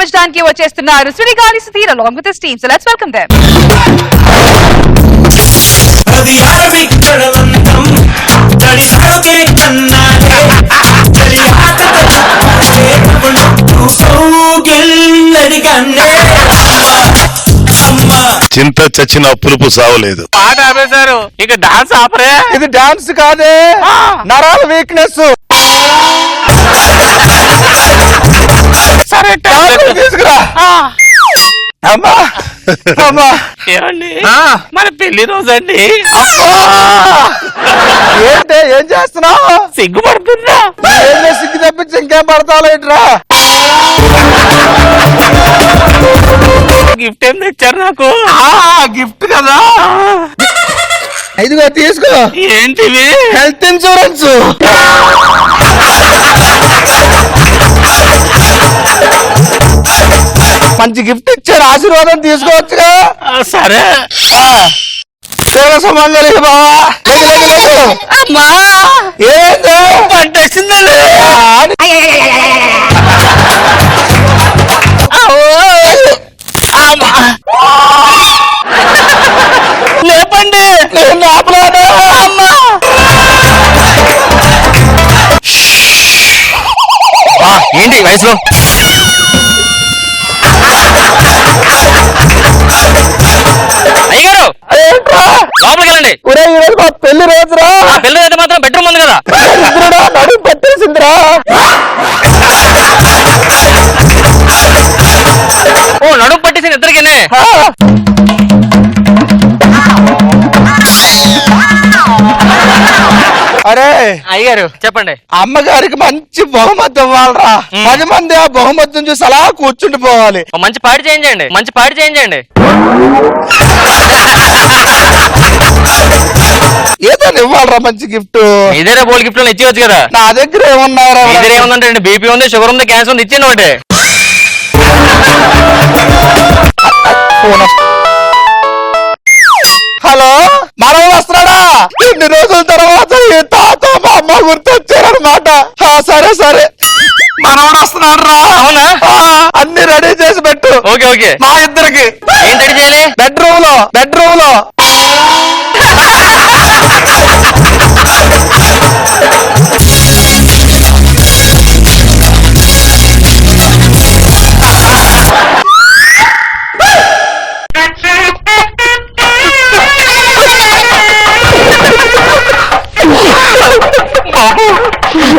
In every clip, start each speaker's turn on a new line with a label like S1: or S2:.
S1: ప్రారంభించడానికి వచ్చేస్తున్నారు Sudigali Sudheer along with his team. So let's welcome them.
S2: చింత చచ్చిన పులుపు సావలేదు.
S3: పాట ఆపేశారు, ఇక డాన్స్ ఆపరే.
S4: ఇది డాన్స్ కాదే, నరాల వీక్నెస్.
S3: సరే
S4: తీసుకురా. అమ్మా అమ్మా
S3: ఏమండి, మన పెళ్లి రోజు అండి.
S4: ఏంటి ఏం చేస్తున్నావు?
S3: సిగ్గుపడుతున్నా.
S4: సిగ్గు తప్పించి ఇంకేం పడతావులేట్రా?
S3: గిఫ్ట్ ఏం తెచ్చారు నాకు?
S4: గిఫ్ట్ కదా, ఇదిగో తీసుకో.
S3: ఏంటివి?
S4: Health insurance. మంచి గిఫ్ట్ ఇచ్చారు, ఆశీర్వాదం తీసుకోవచ్చుగా.
S3: సరే
S4: సుమంగళి బావా.
S3: అమ్మా
S4: ఏంటో
S3: పంట వచ్చిందండి. లేపండి,
S4: నేను ఆపలేను.
S3: అమ్మా
S4: ఏంటి వయసులో
S3: అయ్యారు లోపలికి వెళ్ళండి.
S4: ఈరోజు మా పెళ్లి రోజురా.
S3: పెళ్లి అయితే మాత్రం బెడ్రూమ్ ఉంది కదా.
S4: నడుము పట్టేసిందిరా.
S3: ఓ నడుము పట్టేసింది ఇద్దరికినే.
S4: అరే
S3: అయ్యారు చెప్పండి.
S4: అమ్మగారికి మంచి బహుమతి ఇవ్వాలరా. 10 మంది ఆ బహుమతిని చూసి అలా కూర్చుండి పోవాలి.
S3: మంచి పాడి చేయించండి, మంచి పాడి చేయించండి.
S4: ఏదో ఇవ్వాలరా మంచి గిఫ్ట్.
S3: ఇదేనా బోల్ గిఫ్ట్ ఇచ్చేవచ్చు కదా.
S4: నా దగ్గర ఏమన్నారా?
S3: దగ్గర ఏముందంటే బీపీ ఉంది, షుగర్ ఉంది, క్యాన్సర్ ఉంది, ఇచ్చేయండి ఒకటి.
S4: హలో, మనం వస్తున్నాడా? ఇన్ని రోజుల తర్వాత ఈ తాత మా అమ్మ గుర్తొచ్చారనమాట. సరే సరే, మనవాడు వస్తున్నాడు రా.
S3: అవునా?
S4: అన్ని రెడీ చేసి పెట్టు.
S3: Okay okay.
S4: మా ఇద్దరికి
S3: ఏం రెడీ చేయాలి?
S4: బెడ్రూమ్ లో.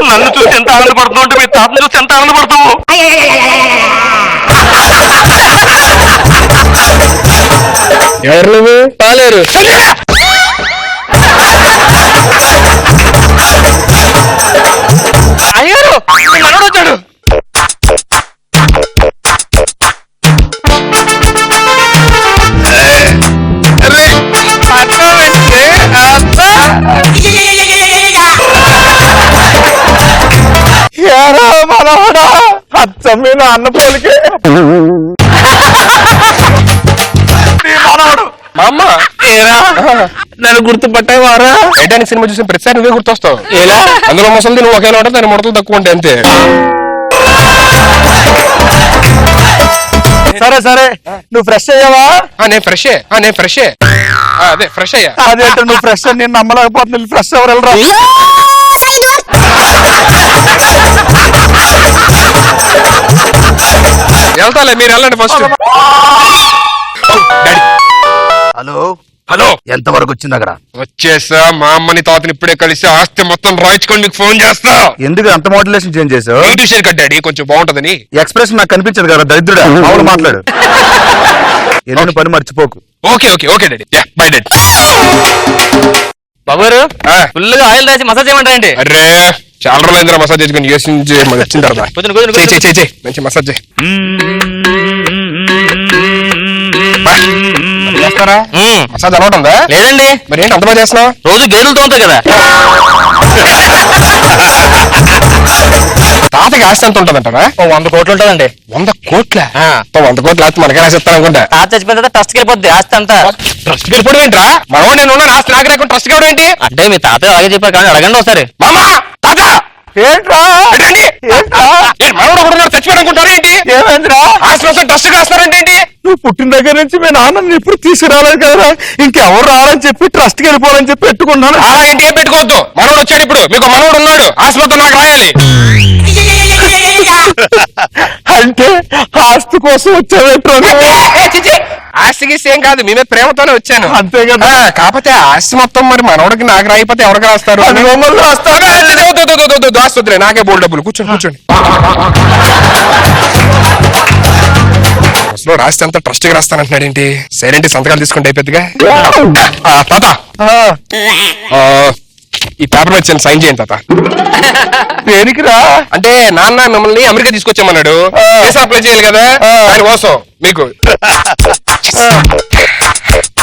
S3: నన్ను చూసి ఎంత ఆనందపడుతున్నావు అంటే మీ తాతను చూసి ఎంత ఆనందపడతావు.
S4: ఎవరు
S3: పాలేరు. అయ్యారు మనోడు వచ్చాడు.
S4: మనవాడా అచ్చం మీద అన్న పోలికే. మనవాడు
S3: మా అమ్మ ఏరా నన్ను గుర్తుపట్టావారా?
S5: టైటానిక్ సినిమా చూసిన ప్రతిసారి నువ్వే గుర్తొస్తావు.
S3: ఎలా?
S5: అందులో ముసలిది నువ్వు ఒకేలా ఉంటావు, దాని ముడతలు తక్కువ ఉంటాయి అంతే.
S4: సరే సరే, నువ్వు ఫ్రెష్ అయ్యావా?
S5: నేను ఫ్రెష్ అదే ఫ్రెష్ అయ్యా.
S4: అదేంటో నువ్వు ఫ్రెష్ అని నేను నమ్మలేకపోతున్నా. ఫ్రెష్ ఎవరు వెళ్ళరా?
S5: వెళ్తాలే, మీరు వెళ్ళండి ఫస్ట్.
S2: హలో
S5: హలో,
S2: ఎంత వరకు వచ్చింది అక్కడ?
S5: వచ్చేసా. మా అమ్మని తాతని ఇప్పుడే కలిసి ఆస్తి మొత్తం రాయించుకొని మీకు ఫోన్ చేస్తా.
S2: ఎందుకు అంత మోటివేషన్ చేంజ్ చేసావు?
S5: ఇంగ్లీష్ కట్టాడి కొంచెం బాగుంటదని.
S2: ఎక్స్ప్రెషన్ నాకు కనిపించదు కదా దరిద్రుడా. అవును మాట్లాడు. ఎన్ని పని మర్చిపోకు.
S5: Okay okay okay daddy. Bye daddy.
S3: బాబు గారు ఫుల్ గా ఆయిల్ రాసి మసాజ్ చేయమంటారండి.
S5: అరే చాలా రోజులైందిరా మసాజ్ చేసుకుని యూఎస్ నుంచి వచ్చిన తర్వాత. మంచి మసాజ్ చేస్తారా? మసాజ్ అలవాటు ఉందా?
S3: లేదండి.
S5: మరి ఏంటి అంత బాగా చేస్తున్నావు?
S3: రోజు గేదెలతో ఉంటాయి కదా.
S5: తాతకి ఆస్తి ఎంత ఉంటదంటారా?
S3: 100 కోట్లు ఉంటదండి.
S5: 100 కోట్ల? 100 కోట్లు ఆస్తి మనకే రాసిస్తాను అనుకుంటా.
S3: తాత చచ్చిపోయిన తర్వాత ట్రస్ట్ వెళ్ళిపోద్ది ఆస్తి అంతా.
S5: ట్రస్ట్ వెళ్ళిపోవడం ఏంట్రా? మనో నేను ఆస్తి నాకు రాకుండా ట్రస్ట్ కావడం ఏంటి?
S3: అంటే మీ తాత అలాగే చెప్పారు కానీ అడగండి ఒకసారి.
S5: మామా తాత
S4: ఏంట్రా
S5: మనవడు ఒకడున్నాడు చచ్చిపోయానుకుంటారా ఏంటి?
S4: ఏమైందిరా?
S5: హాస్పిటల్ డస్ట్ కాస్తారంటే ఏంటి?
S4: నువ్వు పుట్టిన దగ్గర నుంచి మీ నాన్న ఎప్పుడు తీసుకురాలేదు కదరా, ఇంకెవరు రారని చెప్పి ట్రస్ట్ కి వెళ్ళిపోవాలని చెప్పి పెట్టుకున్నాను.
S5: అలా ఏంటి ఏం పెట్టుకోవద్దు. మనవడు వచ్చాడు, ఇప్పుడు మీకు మనవడు ఉన్నాడు, హాస్పిటల్ నాకు రాయాలి.
S4: అంటే ఆస్తి కోసం వచ్చావేంట్రా?
S5: ఆస్తికి ఏం కాదు, మేమే ప్రేమతోనే వచ్చాను.
S4: అంతే కదా.
S5: కాకపోతే ఆస్తి మొత్తం మరి మనవడికి నాకు రాయిపోతే ఎవరికి రాస్తారు?
S4: అది మమ్మల్ని రాస్తారా?
S5: ఆస్తుద్రే, నాకే బోల్ డబ్బులు. కూర్చోండి కూర్చోండి. అసలు రాస్తే అంతా ట్రస్ట్ కి రాస్తానంటున్నాడు ఏంటి? సైలెంట్ సంతకాలు తీసుకుంటే అయిపోద్దిగా. తాత ఈ పేపర్ వచ్చాను, సైన్ చేయండి తాత.
S4: దేనికిరా?
S5: అంటే నాన్న మిమ్మల్ని అమెరికా తీసుకొచ్చామన్నాడు, వీసా అప్లై చేయాలి కదా, దానికోసం మీకు.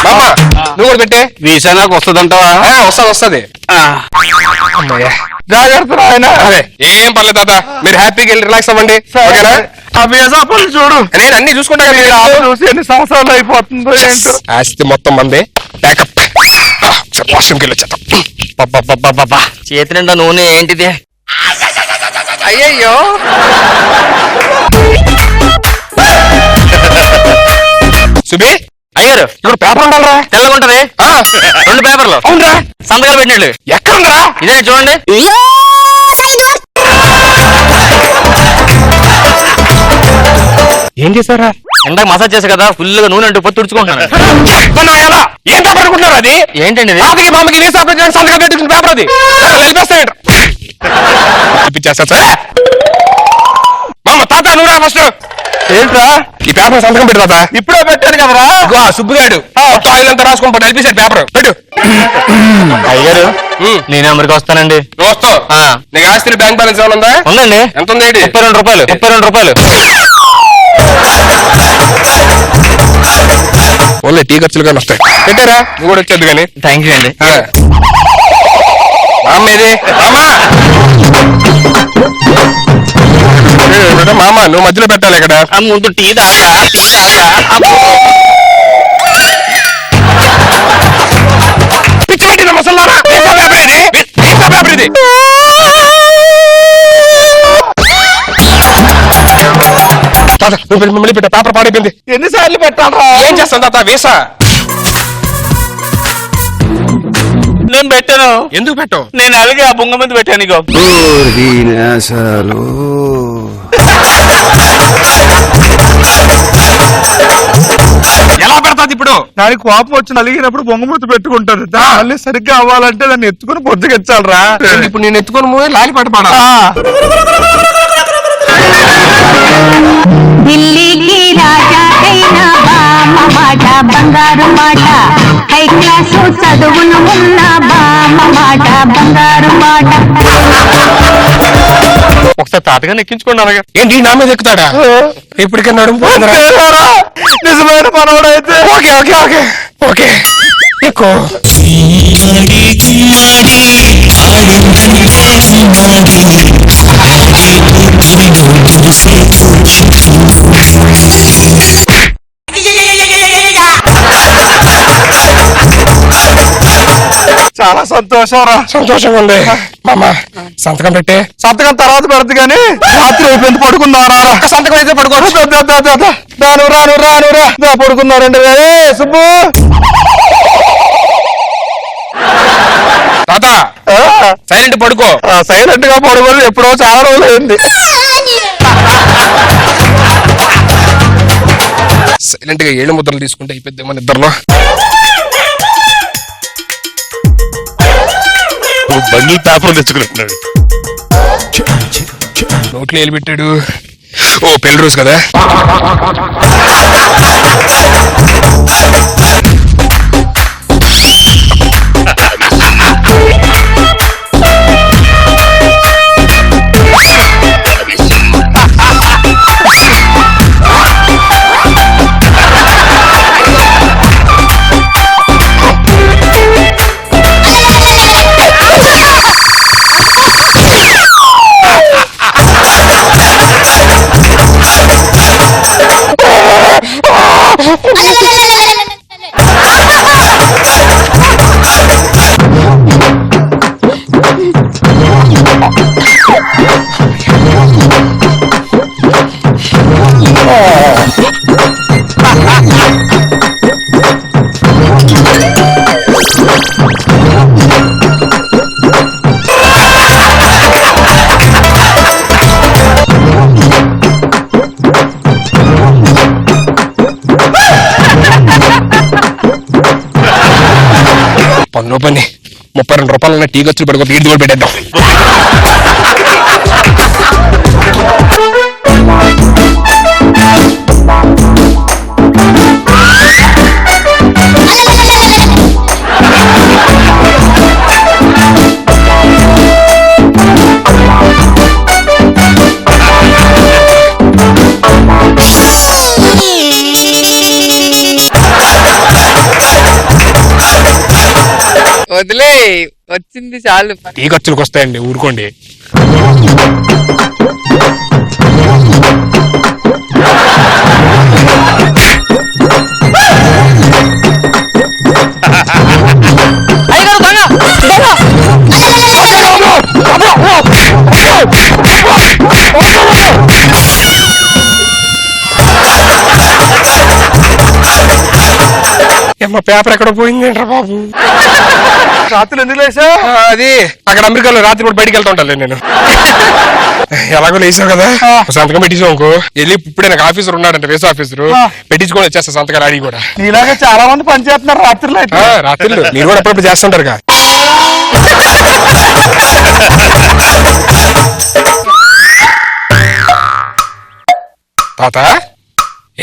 S5: మామా నువ్వు కూడా పెట్టే.
S3: వీసా నాకు వస్తుందంటావా?
S5: వస్తది.
S4: జాగ్రత్త ఆయన.
S5: అదే ఏం పర్లేదు తాత, మీరు హ్యాపీగా వెళ్ళి రిలాక్స్ అవ్వండి. ఓకేనా?
S4: ఆ వీసా పనులు చూడు,
S5: నేను అన్ని చూసుకుంటా కదా.
S4: చూసి ఎన్ని సంవత్సరాలు అయిపోతుందో ఏంటో.
S5: ఆస్తి మొత్తం మందే. ప్యాకప్. వాష్రూమ్కి వెళ్ళి వచ్చేద్దాం.
S3: చేతి నిండా నూనె ఏంటిది?
S5: అయ్యయ్యో సుబి
S3: అయ్యారు
S5: ఇక్కడ పేపర్ ఉండాలరా.
S3: తెల్లగుంటది. 2 పేపర్లు.
S5: అవునరా,
S3: సంతకాలు పెట్టినట్లు.
S5: ఎక్కడుందా?
S3: ఇదే చూడండి.
S5: ఏం చేశారా?
S3: ఇందాక మసాజ్ చేసా కదా, ఫుల్ గా నూనె అంటూ పొత్తు తుడుచుకుంటున్నాను.
S5: ఏం పేపర్ అనుకుంటున్నారు అది?
S3: ఏంటండి ఇది?
S5: తాతకి మామకి వీసా అప్లై చేయడానికి సంతకం పెట్టుకున్న పేపర్ అది. మామ తాత నువ్వురా ఫస్ట్.
S4: ఏంట్రా?
S5: ఈ పేపర్ సంతకం పెట్టు తాత.
S4: ఇప్పుడే పెట్టాను కదరా.
S5: సుబ్బుగాడు మొత్తం ఆయిల్ అంతా రాసుకొని పోయి నడిపేశాడు పేపర్. పెట్టు.
S3: అయ్యారు నేను అమెరికా వస్తానండి.
S5: నువ్వు వస్తావు? నీకు ఆస్తి బ్యాంక్ బ్యాలెన్స్ ఏమైనా ఉందా?
S3: ఉందండి.
S5: ఎంత ఉంది?
S3: 32 రూపాయలు. 32 రూపాయలు.
S5: ఓన్లీ టీ ఖర్చులు కానీ వస్తాయి. పెట్టారా? నువ్వు కూడా వచ్చేది కానీ.
S3: థ్యాంక్ యూ అండి.
S5: మామ నువ్వు మధ్యలో పెట్టాలి ఇక్కడ.
S3: ముందు టీ తాగా.
S5: పిచ్చి పెట్టిన మసల్లారా. పేపర్ ఇది. పేపర్ ఇది. తాత నువ్వు మళ్ళీ పెట్టా, పేపర్ పాడైపోయింది.
S4: ఎన్నిసార్లు పెట్టాలరా?
S5: ఏం చేస్తాను తాత? వీసా
S3: నేను పెట్టాను.
S5: ఎందుకు పెట్టావు?
S3: నేను అలాగే ఆ బొంగ ముందు పెట్టాను. ఇగో
S5: ఎలా పెడతాది ఇప్పుడు?
S4: దానికి కోపం వచ్చి నలిగినప్పుడు బొంగమూతి పెట్టుకుంటారు. మళ్ళీ సరిగ్గా అవ్వాలంటే దాన్ని ఎత్తుకుని పొద్దుకెచ్చాలరా.
S5: ఇప్పుడు నేను ఎత్తుకొని మూవీ లాలి పాట పాడా.
S6: ఢిల్లీకి రాజా అయినా బామ్మ మాట బంగారు మాట, హై క్లాసు చదువును ఉన్న బామ్మ మాట బంగారు మాట.
S3: ఒకసారి తాతగా ఎక్కించుకోండి. అలాగే
S5: ఏంటి నా మీద ఎక్కుతాడా? ఇప్పటికే నడుము
S4: నిజమైన మనవడైతే
S5: ఓకే ఓకే ఓకే ఓకే ఎక్కువ.
S4: చాలా సంతోషంరా.
S5: సంతోషంగా ఉంది. మామ సంతకం పెట్టే.
S4: సంతకం తర్వాత పెడదు కానీ రాత్రి అయిపోయింది, పడుకున్నారా?
S5: సంతకం అయితే పడుకోవచ్చు.
S4: పడుకున్నారండి సుబ్బు.
S5: తాత సైలెంట్ పడుకో.
S4: సైలెంట్ గా పడుకోదు, ఎప్పుడో చాలా రోజులు అయింది.
S5: సైలెంట్ గా 7 ముద్రలు తీసుకుంటే అయిపోద్ది మన ఇద్దరులో.
S2: బండిల్ పేపర్ తెచ్చుకున్నాడు.
S5: నోట్లో ఏలు పెట్టాడు. ఓ పెళ్లి రోజు కదా. పనిలో పని 32 రూపాయలు ఉన్న టీ ఖర్చులు పడుకో ఈడు కూడా పెట్టేద్దాం.
S7: వదిలే వచ్చింది చాలు.
S5: టీ ఖర్చులకు వస్తాయండి ఊరుకోండి. మా పేపర్ ఎక్కడ పోయిందేంట్రా బాబు?
S4: రాత్రి ఎందుకు లేసా?
S5: అది అక్కడ అమెరికాలో రాత్రి కూడా బయటికి వెళ్తా ఉంటాను నేను. ఎలాగో లేసావు కదా సంతకం పెట్టించావు అనుకో, వెళ్ళి ఇప్పుడే నాకు ఆఫీసర్ ఉన్నాడంటే రేస్ ఆఫీసర్ పెట్టించుకొని వచ్చేస్తా సంతకాలు ఆడి కూడా.
S4: ఇలాగే చాలా మంది పని చేస్తున్నారు రాత్రిలో అయితే.
S5: రాత్రిలో మీరు కూడా అప్పుడప్పుడు చేస్తుంటారు. తాత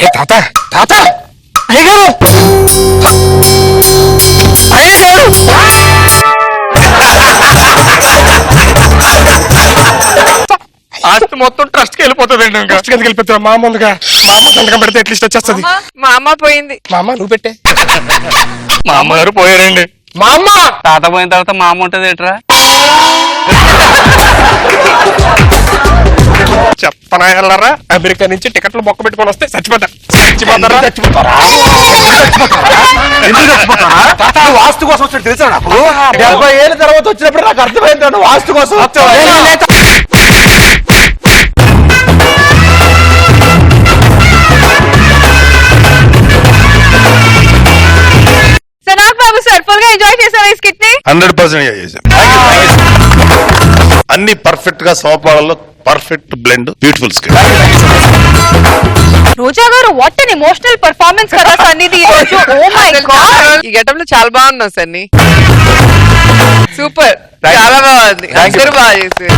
S5: ఏ తాత తాత అయ్యగారు
S3: ఆస్తి మొత్తం ట్రస్ట్ కి వెళ్ళిపోతుంది.
S5: ట్రస్ట్ కిందకి వెళ్ళిపోతావు. మా ముందుగా మా అమ్మ సంతకం పెడితే ఎట్లీస్ట్ వచ్చేస్తుంది.
S7: మా అమ్మ పోయింది.
S5: మా అమ్మ నువ్వు పెట్టే.
S3: మా అమ్మగారు పోయారండి.
S5: మా అమ్మ
S3: తాత పోయిన తర్వాత మా అమ్మ ఉంటది ఎట్రా?
S5: చెప్పనా వెళ్ళరా అమెరికా నుంచి టికెట్లు బొక్క పెట్టుకొని వస్తే చచ్చిపోతారా?
S4: వాస్తు కోసం వచ్చి తెలుసా నాకు? 70 ఏళ్ళ తర్వాత వచ్చినప్పుడు నాకు అర్థమైంది వాస్తు కోసం.
S1: సనాగ్ బాబు సార్ ఫుల్ గా ఎంజాయ్ చేశారు ఈ స్కిట్ ని.
S2: 100% చేశాను. అన్ని పర్ఫెక్ట్ గా సోపాలలో పర్ఫెక్ట్ బ్లెండ్, బ్యూటిఫుల్ స్కిల్.
S1: రోజా గారు వాట్ అన్ ఎమోషనల్ పర్ఫార్మెన్స్ కదా సన్నిధి ఈ రోజు. ఓ మై గాడ్,
S7: ఈ గెటప్ లో చాలా బాగున్నావు సన్ని. సూపర్, చాలా బాగుంది. అందరూ బాగా చేశారు.